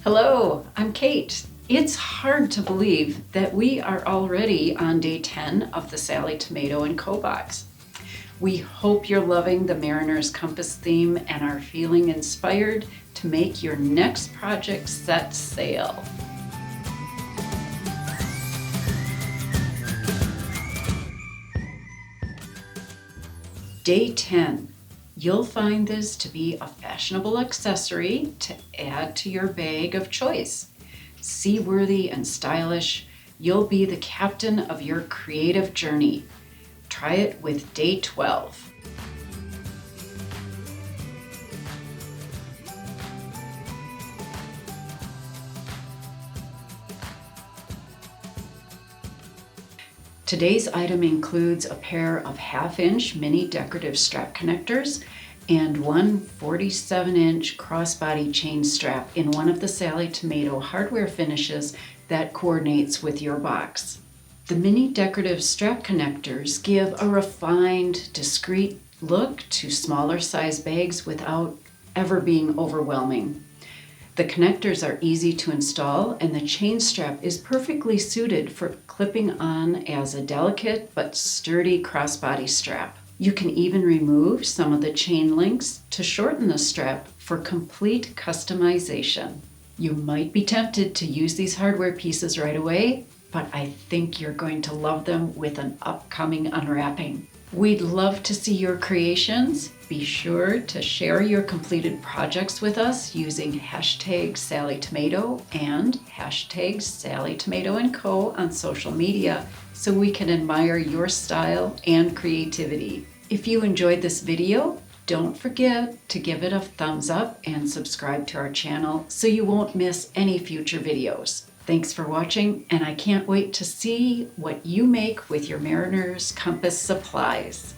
Hello, I'm Kate. It's hard to believe that we are already on day 10 of the Sallie Tomato Co Box. We hope you're loving the Mariner's Compass theme and are feeling inspired to make your next project set sail. Day 10. You'll find this to be a fashionable accessory to add to your bag of choice. Seaworthy and stylish, you'll be the captain of your creative journey. Try it with day 12. Today's item includes a pair of 1/2-inch mini decorative strap connectors and one 47-inch crossbody chain strap in one of the Sallie Tomato hardware finishes that coordinates with your box. The mini decorative strap connectors give a refined, discreet look to smaller size bags without ever being overwhelming. The connectors are easy to install, and the chain strap is perfectly suited for clipping on as a delicate but sturdy crossbody strap. You can even remove some of the chain links to shorten the strap for complete customization. You might be tempted to use these hardware pieces right away, but I think you're going to love them with an upcoming unwrapping. We'd love to see your creations. Be sure to share your completed projects with us using hashtag Sallie Tomato and hashtag Sallie Tomato Co on social media so we can admire your style and creativity. If you enjoyed this video, don't forget to give it a thumbs up and subscribe to our channel so you won't miss any future videos. Thanks for watching, and I can't wait to see what you make with your Mariner's Compass supplies.